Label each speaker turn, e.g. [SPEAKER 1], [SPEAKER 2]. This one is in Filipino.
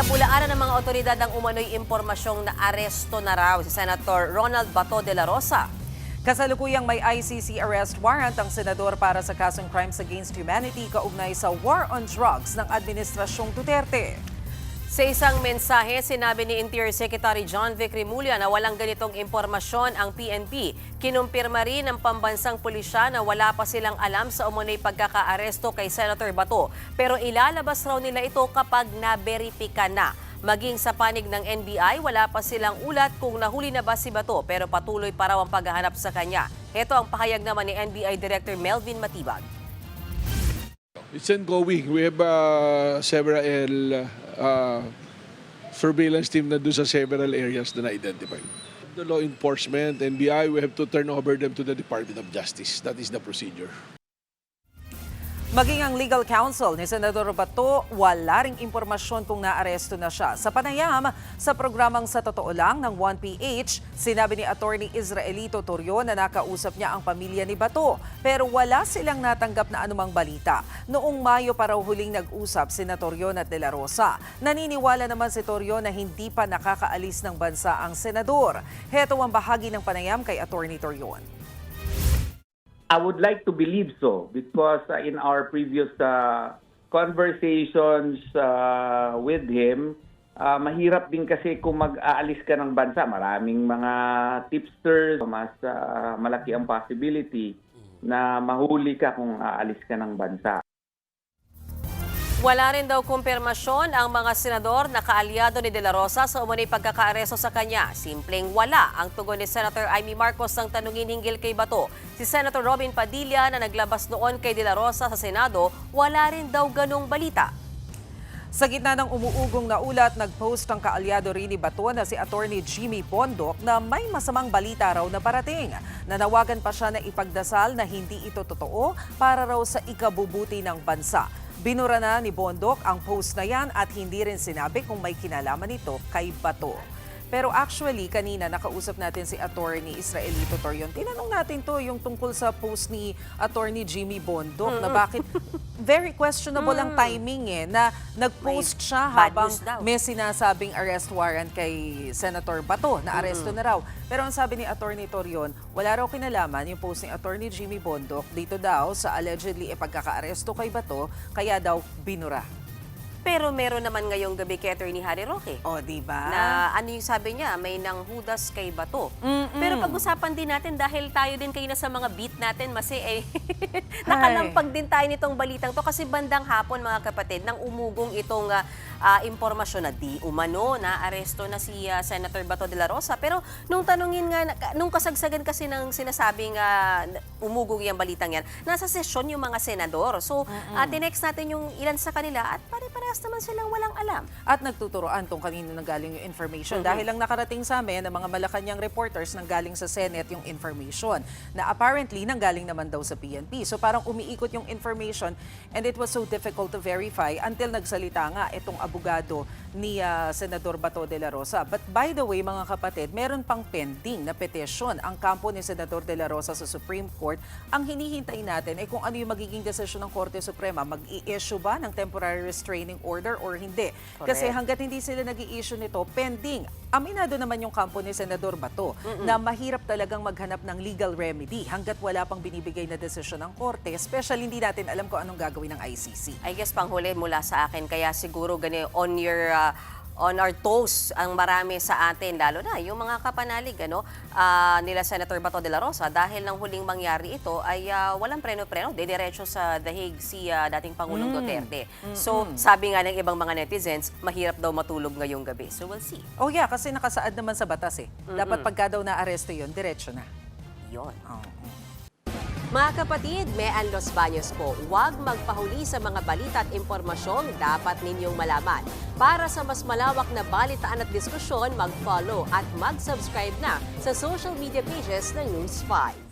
[SPEAKER 1] Pinabulaanan ng mga otoridad ang umano'y impormasyong na aresto na raw si Senator Ronald Bato de la Rosa.
[SPEAKER 2] Kasalukuyang may ICC arrest warrant ang senador para sa kasong crimes against humanity kaugnay sa war on drugs ng Administrasyong Duterte.
[SPEAKER 1] Sa isang mensahe, sinabi ni Interior Secretary John Vic Rimulya na walang ganitong impormasyon ang PNP. Kinumpirma rin ng pambansang pulisya na wala pa silang alam sa umano'y pagkakaaresto kay Senator Bato. Pero ilalabas raw nila ito kapag naberipika na. Maging sa panig ng NBI, wala pa silang ulat kung nahuli na ba si Bato pero patuloy pa raw ang paghahanap sa kanya. Ito ang pahayag naman ni NBI Director Melvin Matibag.
[SPEAKER 3] It's ongoing. We have several surveillance team na doon sa several areas na na-identify. The law enforcement, NBI, we have to turn over them to the Department of Justice. That is the procedure.
[SPEAKER 2] Maging ang legal counsel ni Senador Bato, wala ring impormasyon kung naaresto na siya. Sa panayam, sa programang Sa Totoo Lang ng 1PH, sinabi ni Attorney Israelito Torion na nakausap niya ang pamilya ni Bato. Pero wala silang natanggap na anumang balita. Noong Mayo pa raw huling nag-usap sina Torion at De La Rosa. Naniniwala naman si Torion na hindi pa nakakaalis ng bansa ang senador. Heto ang bahagi ng panayam kay Attorney Torion.
[SPEAKER 4] I would like to believe so because in our previous conversations with him, mahirap din kasi kung mag-aalis ka ng bansa. Maraming mga tipsters, mas malaki ang possibility na mahuli ka kung aalis ka ng bansa.
[SPEAKER 1] Wala rin daw kumpirmasyon ang mga senador na kaalyado ni De La Rosa sa umano'y pagkakaaresto sa kanya. Simpleng wala ang tugon ni Senator Amy Marcos ng tanungin hinggil kay Bato. Si Senator Robin Padilla na naglabas noon kay De La Rosa sa Senado, wala rin daw ganong balita.
[SPEAKER 2] Sa gitna ng umuugong na ulat, nag-post ang kaalyado rin ni Bato na si Attorney Jimmy Bondoc na may masamang balita raw na parating. Nanawagan pa siya na ipagdasal na hindi ito totoo para raw sa ikabubuti ng bansa. Binura na ni Bondoc ang post na yan at hindi rin sinabi kung may kinalaman ito kay Bato. Pero actually, kanina nakausap natin si Attorney Israelito Torion. Tinanong natin to yung tungkol sa post ni Attorney Jimmy Bondoc na bakit very questionable ang timing na nag-post siya habang may sinasabing arrest warrant kay Senator Bato na aresto na raw. Pero ang sabi ni Attorney Torion, wala raw kinalaman yung post ni Attorney Jimmy Bondoc dito daw sa allegedly pagkakaaresto kay Bato, kaya daw binura.
[SPEAKER 1] Pero meron naman ngayong gabi kay Attorney Harry Roque.
[SPEAKER 2] O, diba?
[SPEAKER 1] Na ano yung sabi niya, may nanghudas kay Bato. Pero pag-usapan din natin dahil tayo din kayo na sa mga beat natin, nakalampag din tayo nitong balitang to kasi bandang hapon mga kapatid nang umugong itong impormasyon na di umano na aresto na si Senator Bato de la Rosa. Pero nung tanungin nga, nung kasagsagan kasi ng sinasabing umugong yung balitang yan, nasa sesyon yung mga senador. So, tinext natin yung ilan sa kanila at pare-parehas naman silang walang alam.
[SPEAKER 2] At nagtuturoan kung kanino nanggaling yung information. Dahil lang nakarating sa amin ng mga Malacanang reporters nanggaling sa Senate yung information na apparently nanggaling naman daw sa PNP. So parang umiikot yung information and it was so difficult to verify until nagsalita nga itong abogado ni Senador Bato de la Rosa. But by the way mga kapatid, meron pang pending na petisyon ang kampo ni Senador de la Rosa sa Supreme Court. Ang hinihintay natin ay kung ano yung magiging desisyon ng Korte Suprema. Mag-i-issue ba ng temporary restraining order or hindi?
[SPEAKER 1] Correct.
[SPEAKER 2] Kasi hanggat hindi sila nag-i-issue nito, pending. Aminado naman yung kampo ni Senador Bato na mahirap talagang maghanap ng legal remedy hanggat wala pang binibigay na desisyon ng Korte. Especially hindi natin alam kung anong gagawin ng ICC.
[SPEAKER 1] I guess panghuli mula sa akin, kaya siguro on our toes ang marami sa atin, lalo na yung mga kapanalig nila Senator Bato de la Rosa dahil nang huling mangyari ito ay walang preno-preno, dediretso sa dahig si dating Pangulong Duterte. So sabi nga ng ibang mga netizens, mahirap daw matulog ngayong gabi. So we'll see.
[SPEAKER 2] Oh yeah, kasi nakasaad naman sa batas Dapat pagka daw na-aresto yun, diretso na.
[SPEAKER 1] Yun. Mga kapatid, Mean Los Baños po, huwag magpahuli sa mga balita at impormasyong dapat ninyong malaman. Para sa mas malawak na balitaan at diskusyon, mag-follow at mag-subscribe na sa social media pages ng News 5.